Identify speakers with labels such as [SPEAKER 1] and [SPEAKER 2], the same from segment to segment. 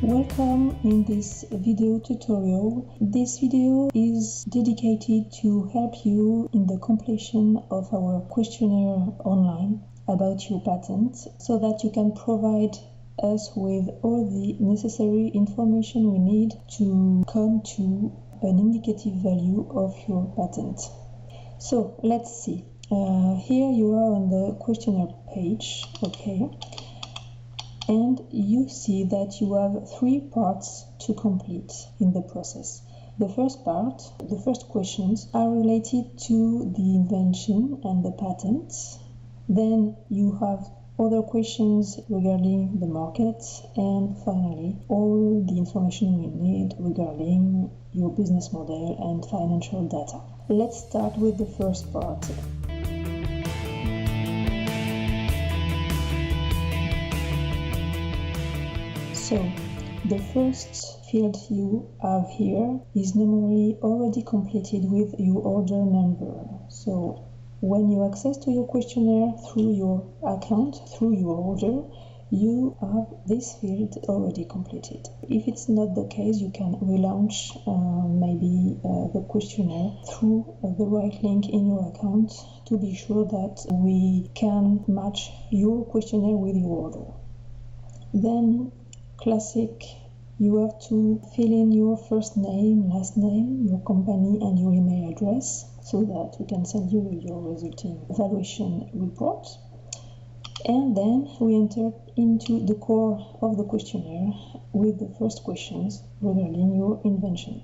[SPEAKER 1] Welcome in this video tutorial. This video is dedicated to help you in the completion of our questionnaire online about your patent so that you can provide us with all the necessary information we need to come to an indicative value of your patent. So let's see. Here you are on the questionnaire page, okay? And you see that you have 3 parts to complete in the process. The first part, the first questions are related to the invention and the patent. Then you have other questions regarding the market, and finally all the information we need regarding your business model and financial data. Let's start with the first part. So, the first field you have here is normally already completed with your order number. So, when you access to your questionnaire through your account, through your order, you have this field already completed. If it's not the case, you can relaunch the questionnaire through the right link in your account to be sure that we can match your questionnaire with your order. Then, classic, you have to fill in your first name, last name, your company and your email address so that we can send you your resulting evaluation report. And then we enter into the core of the questionnaire with the first questions regarding your invention.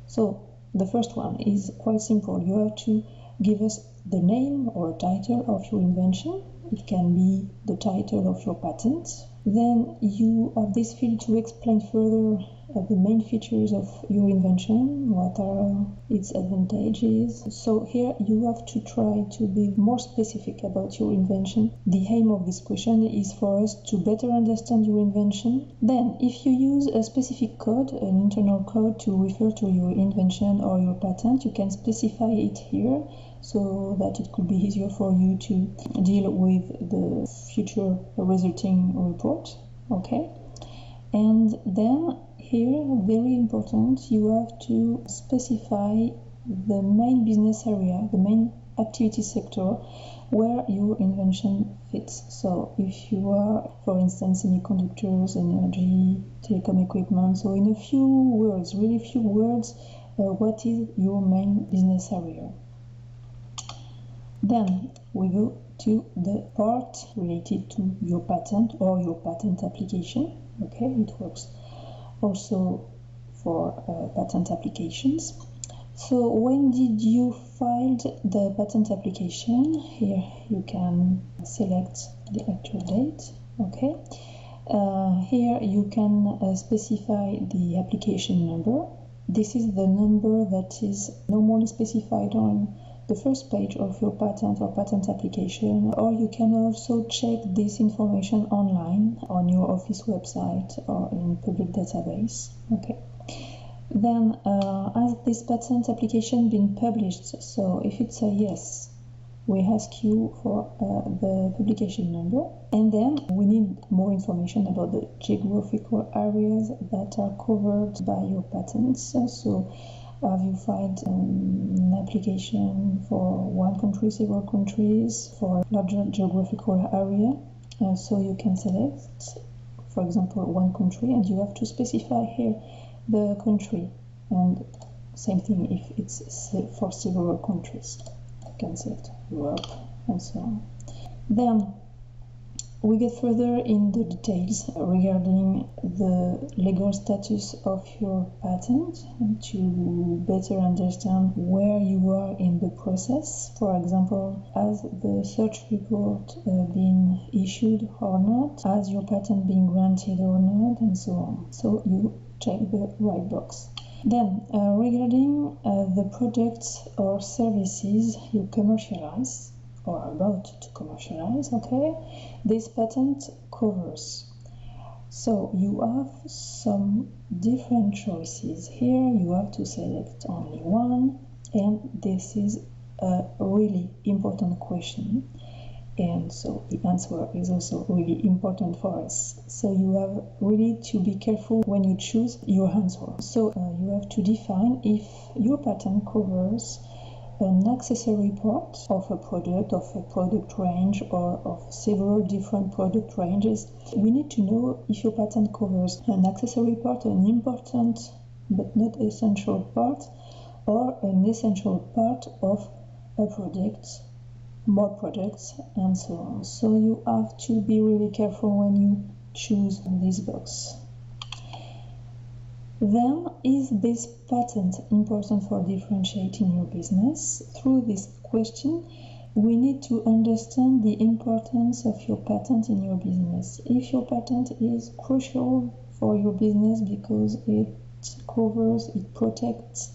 [SPEAKER 1] So the first one is quite simple. You have to give us the name or title of your invention. It can be the title of your patent. Then you have this field to explain further the main features of your invention, what are its advantages. So here you have to try to be more specific about your invention. The aim of this question is for us to better understand your invention. Then if you use a specific code, an internal code to refer to your invention or your patent, you can specify it here so that it could be easier for you to deal with the future resulting report. Okay, and then here, very important, you have to specify the main business area, the main activity sector where your invention fits. So if you are, for instance, semiconductors, energy, telecom equipment, so in a few words, really few words, what is your main business area? Then we go to the part related to your patent or your patent application. Okay, it works also for patent applications. So when did you file the patent application? Here you can select the actual date. Okay, here you can specify the application number. This is the number that is normally specified on the first page of your patent or patent application, or you can also check this information online on your office website or in public database. Okay. Then has this patent application been published? So if it's a yes, we ask you for the publication number, and then we need more information about the geographical areas that are covered by your patents. So have you filed an application for one country, several countries, for a larger geographical area? So you can select, for example, one country, and you have to specify here the country. And same thing if it's for several countries. You can select Europe and so on. Then we get further in the details regarding the legal status of your patent to better understand where you are in the process. For example, has the search report been issued or not? Has your patent been granted or not? And so on. So you check the right box. Then regarding the products or services you commercialize or are about to commercialize, okay, this patent covers. So you have some different choices. Here you have to select only one, and this is a really important question. And so the answer is also really important for us. So you have really to be careful when you choose your answer. So you have to define if your patent covers an accessory part of a product range, or of several different product ranges. We need to know if your patent covers an accessory part, an important but not essential part, or an essential part of a product, more products, and so on. So you have to be really careful when you choose this box. Then, is this patent important for differentiating your business? Through this question, we need to understand the importance of your patent in your business. If your patent is crucial for your business because it covers, it protects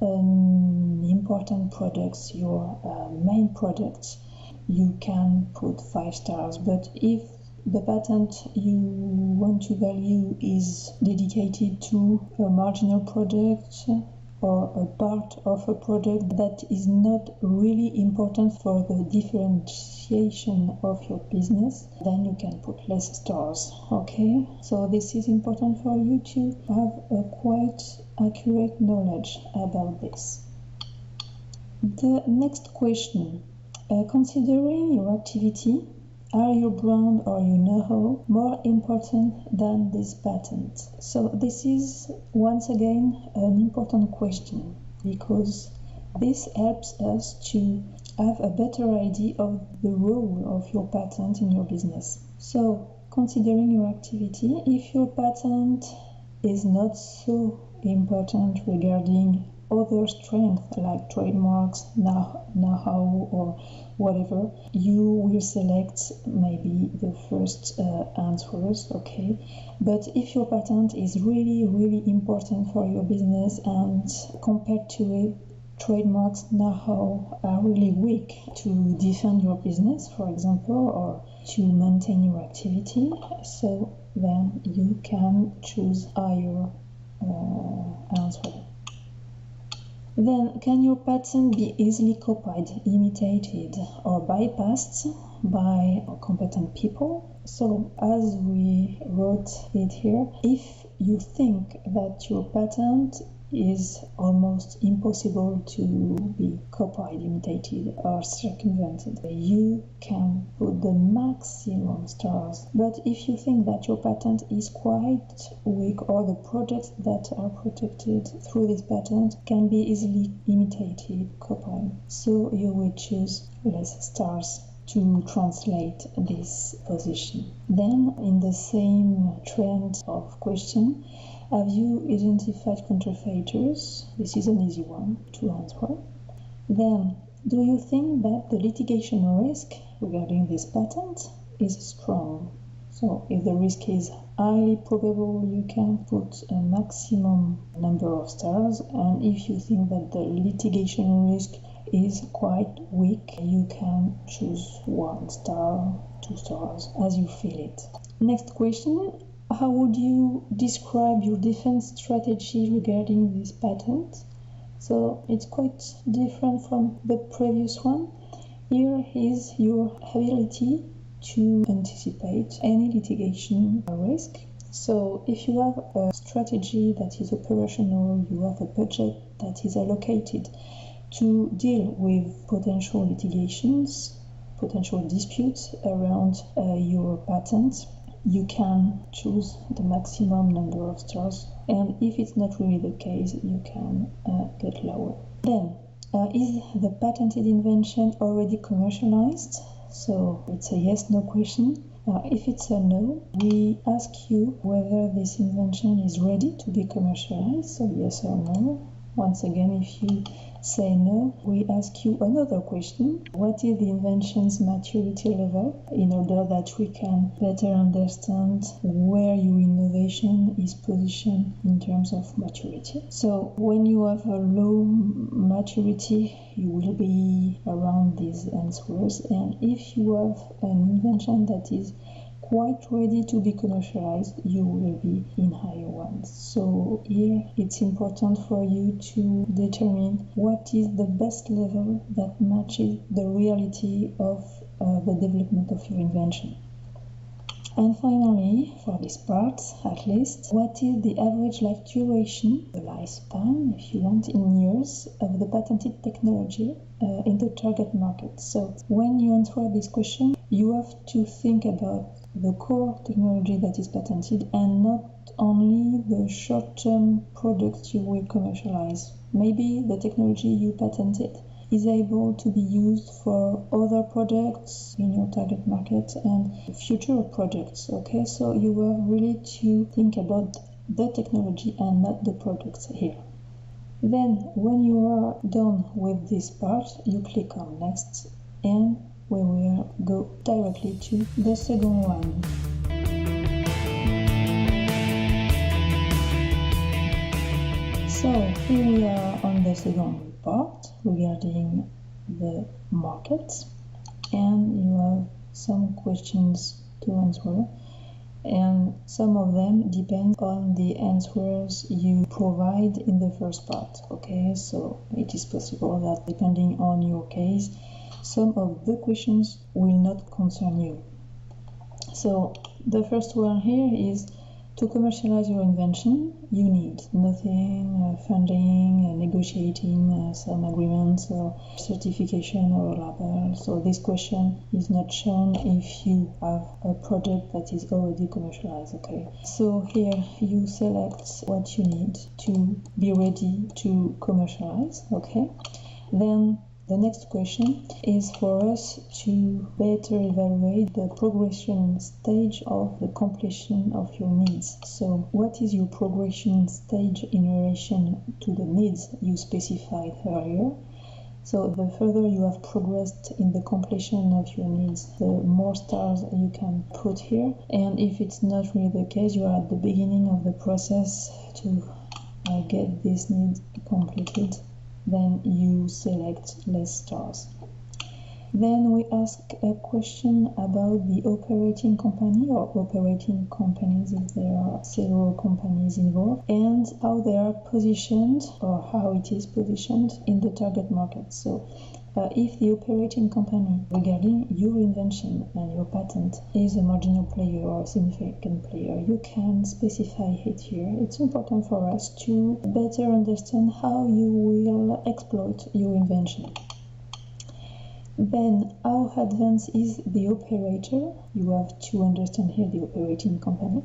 [SPEAKER 1] important products, your main products, you can put 5 stars. But if the patent you want to value is dedicated to a marginal product or a part of a product that is not really important for the differentiation of your business, then you can put less stars. Okay, so this is important for you to have a quite accurate knowledge about this. The next question, considering your activity, are your brand or your know-how more important than this patent? So this is once again an important question, because this helps us to have a better idea of the role of your patent in your business. So considering your activity, if your patent is not so important regarding other strengths like trademarks, know-how, or whatever, you will select maybe the first answers, okay? But if your patent is really important for your business, and compared to it, trademarks, know-how are really weak to defend your business, for example, or to maintain your activity, so then you can choose higher answer. Then, can your patent be easily copied, imitated, or bypassed by competent people? So, as we wrote it here, if you think that your patent is almost impossible to be copied, imitated, or circumvented, you can put the maximum stars. But if you think that your patent is quite weak, or the products that are protected through this patent can be easily imitated, copied, so you will choose less stars to translate this position. Then, in the same trend of question, have you identified counterfeiters? This is an easy one to answer. Then, do you think that the litigation risk regarding this patent is strong? So, if the risk is highly probable, you can put a maximum number of stars, and if you think that the litigation risk is quite weak, you can choose 1 star, 2 stars, as you feel it. Next question. How would you describe your defense strategy regarding this patent? So it's quite different from the previous one. Here is your ability to anticipate any litigation risk. So if you have a strategy that is operational, you have a budget that is allocated to deal with potential litigations, potential disputes around your patent, you can choose the maximum number of stars, and if it's not really the case, you can get lower. Then, is the patented invention already commercialized? So it's a yes/no question. If it's a no, we ask you whether this invention is ready to be commercialized, so yes or no. Once again, if you say no, we ask you another question. What is the invention's maturity level, in order that we can better understand where your innovation is positioned in terms of maturity. So when you have a low maturity, you will be around these answers, and if you have an invention that is quite ready to be commercialized, you will be in higher ones. So here it's important for you to determine what is the best level that matches the reality of the development of your invention. And finally, for this part at least, what is the average life duration, the lifespan, if you want, in years of the patented technology in the target market? So when you answer this question, you have to think about the core technology that is patented and not only the short-term products you will commercialize. Maybe the technology you patented is able to be used for other products in your target market and future products. Okay, so you have really to think about the technology and not the products here. Then when you are done with this part, you click on next and we will go directly to the second one. So here we are on the second part regarding the market, and you have some questions to answer, and some of them depend on the answers you provide in the first part. Okay, so it is possible that depending on your case, some of the questions will not concern you. So the first one here is, to commercialize your invention, you need nothing, funding, negotiating some agreements or certification or label. So this question is not shown if you have a product that is already commercialized. Okay, so here you select what you need to be ready to commercialize. Okay, then the next question is for us to better evaluate the progression stage of the completion of your needs. So what is your progression stage in relation to the needs you specified earlier? So the further you have progressed in the completion of your needs, the more stars you can put here. And if it's not really the case, you are at the beginning of the process to get this need completed, then you select less stars. Then we ask a question about the operating company or operating companies if there are several companies involved, and how they are positioned or how it is positioned in the target market. So if the operating company regarding your invention and your patent is a marginal player or a significant player, you can specify it here. It's important for us to better understand how you will exploit your invention. Then, how advanced is the operator? You have to understand here the operating company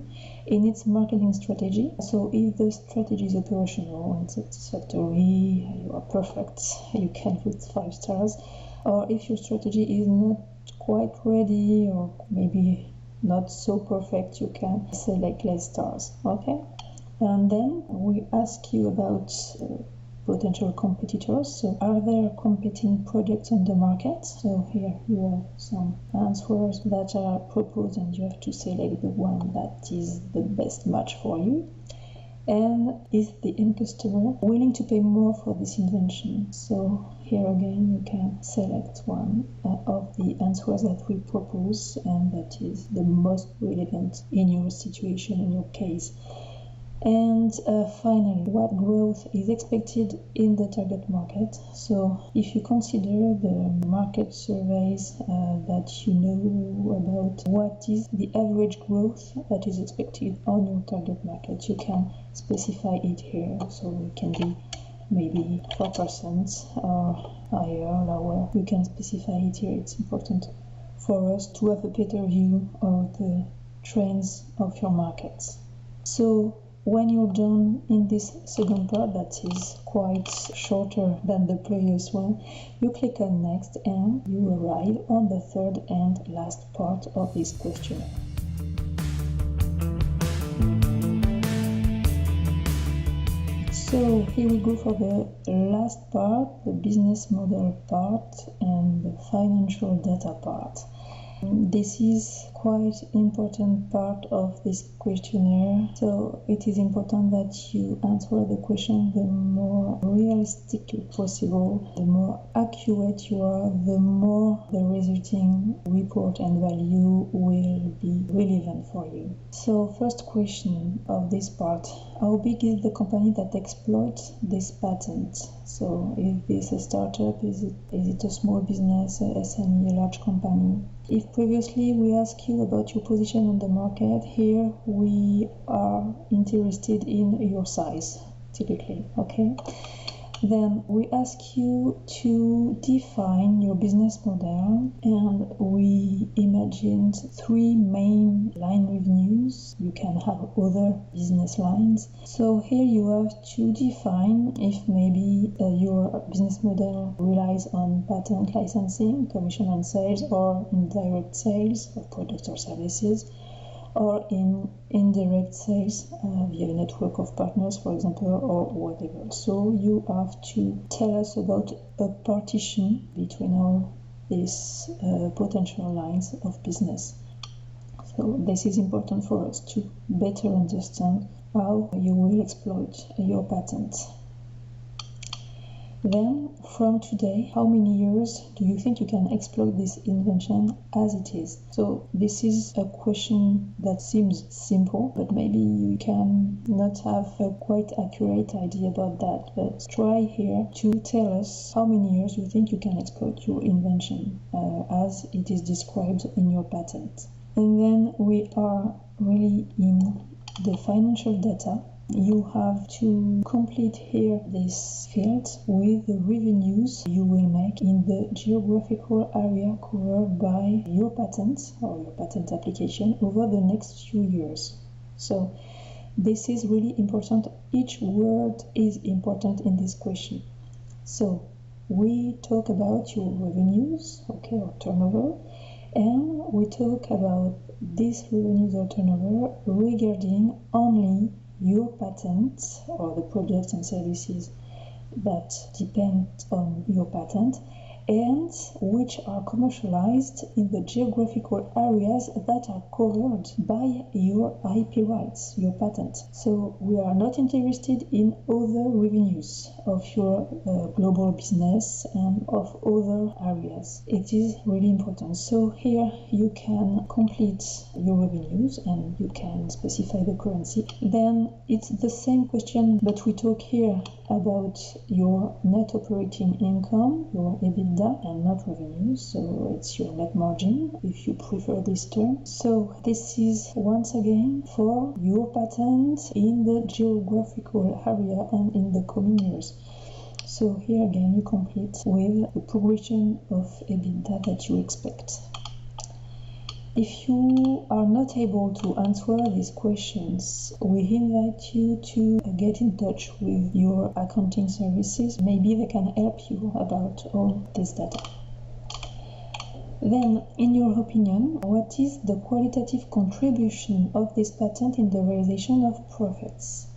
[SPEAKER 1] in its marketing strategy. So if the strategy is operational and satisfactory, you are perfect, you can put 5 stars. Or if your strategy is not quite ready or maybe not so perfect, you can select less stars. Okay, and then we ask you about potential competitors. So are there competing products on the market? So here you have some answers that are proposed and you have to select the one that is the best match for you. And is the end customer willing to pay more for this invention? So here again you can select one of the answers that we propose and that is the most relevant in your situation, in your case. And finally, what growth is expected in the target market? So if you consider the market surveys that you know about what is the average growth that is expected on your target market, you can specify it here. So it can be maybe 4% or higher, lower. You can specify it here. It's important for us to have a better view of the trends of your markets. So when you're done in this second part, that is quite shorter than the previous one, you click on next and you arrive on the third and last part of this questionnaire. So here we go for the last part, the business model part and the financial data part. This is quite important part of this questionnaire, so it is important that you answer the question the more realistically possible. The more accurate you are, the more the resulting report and value will be relevant for you. So first question of this part, how big is the company that exploits this patent? So is this a startup? Is it a small business, a SME, a large company? If previously we asked you about your position on the market, here we are interested in your size, typically, okay? Then we ask you to define your business model, and we imagined 3 main line revenues. You can have other business lines. So here you have to define if maybe your business model relies on patent licensing, commission on sales, or indirect sales of products or services, or in indirect sales via a network of partners, for example, or whatever. So you have to tell us about a partition between all these potential lines of business. So this is important for us to better understand how you will exploit your patent. Then, from today, how many years do you think you can exploit this invention as it is? So this is a question that seems simple, but maybe you can not have a quite accurate idea about that. But try here to tell us how many years you think you can exploit your invention as it is described in your patent. And then we are really in the financial data. You have to complete here this field with the revenues you will make in the geographical area covered by your patent or your patent application over the next few years. So this is really important. Each word is important in this question. So we talk about your revenues, okay, or turnover, and we talk about these revenues or turnover regarding only your patent or the products and services that depend on your patent and which are commercialized in the geographical areas that are covered by your IP rights, your patent. So we are not interested in other revenues of your global business and of other areas. It is really important. So here you can complete your revenues and you can specify the currency. Then it's the same question, but we talk here about your net operating income, your EBITDA, and not revenues, so it's your net margin if you prefer this term. So this is once again for your patent in the geographical area and in the coming years. So here again you complete with the progression of EBITDA that you expect. If you are not able to answer these questions, we invite you to get in touch with your accounting services. Maybe they can help you about all this data. Then, in your opinion, what is the qualitative contribution of this patent in the realization of profits?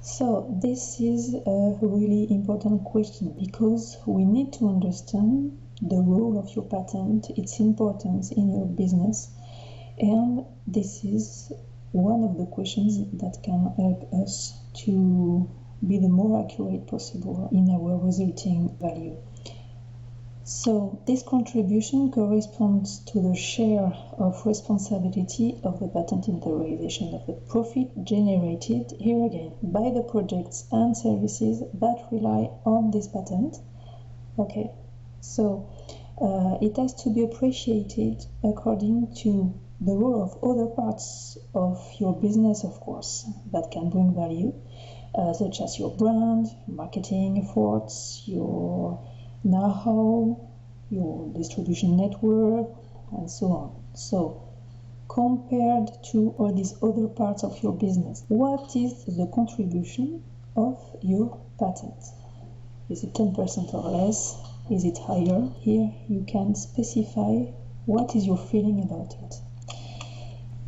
[SPEAKER 1] So this is a really important question because we need to understand the role of your patent, its importance in your business, and this is one of the questions that can help us to be the more accurate possible in our resulting value. So this contribution corresponds to the share of responsibility of the patent in the realization of the profit generated, here again, by the products and services that rely on this patent. Okay. So it has to be appreciated according to the role of other parts of your business, of course, that can bring value, such as your brand, marketing efforts, your know-how, your distribution network, and so on. So compared to all these other parts of your business, what is the contribution of your patent? Is it 10% or less? Is it higher? Here you can specify what is your feeling about it.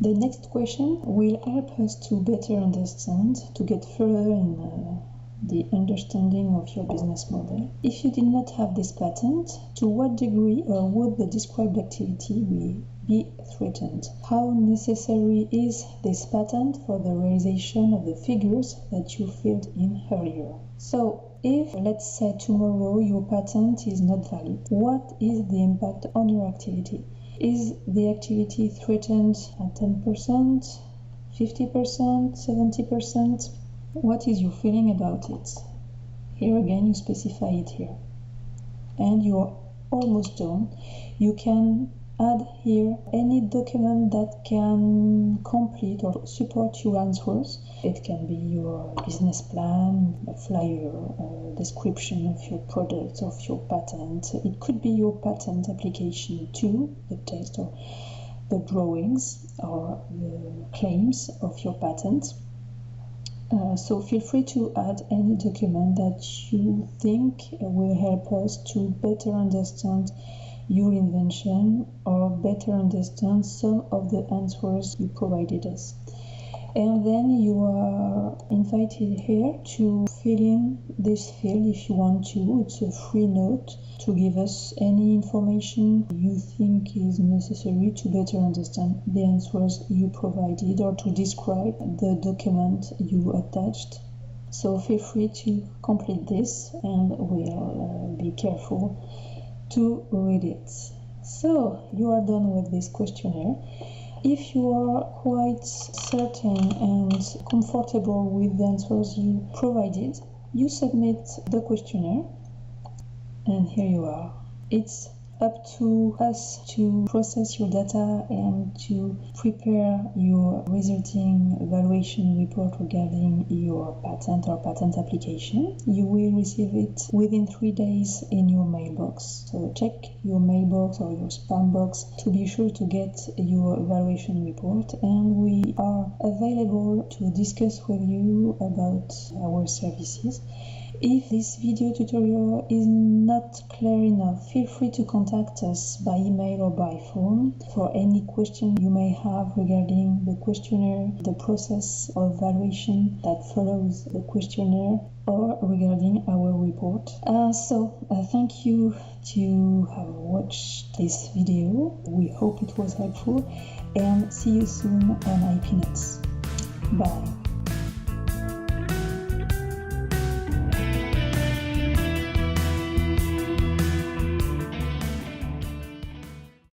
[SPEAKER 1] The next question will help us to better understand, to get further in the understanding of your business model. If you did not have this patent, to what degree would the described activity be threatened? How necessary is this patent for the realization of the figures that you filled in earlier? So, if, let's say, tomorrow your patent is not valid, what is the impact on your activity? Is the activity threatened at 10%, 50%, 70%? What is your feeling about it? Here again, you specify it here. And you're almost done. You can add here any document that can complete or support your answers. It can be your business plan, a flyer, a description of your product, of your patent. It could be your patent application too, the text or the drawings or the claims of your patent. So feel free to add any document that you think will help us to better understand your invention or better understand some of the answers you provided us. And then you are invited here to fill in this field if you want to. It's a free note to give us any information you think is necessary to better understand the answers you provided or to describe the document you attached. So feel free to complete this and we'll be careful to read it. So you are done with this questionnaire. If you are quite certain and comfortable with the answers you provided, you submit the questionnaire, and here you are. It's up to us to process your data and to prepare your resulting evaluation report regarding your patent or patent application. You will receive it within 3 days in your mailbox. So check your mailbox or your spam box to be sure to get your evaluation report, and we are available to discuss with you about our services. If this video tutorial is not clear enough, feel free to contact us by email or by phone for any question you may have regarding the questionnaire, the process of evaluation that follows the questionnaire, or regarding our report. Thank you to have watched this video. We hope it was helpful, and see you soon on IPNets. Bye.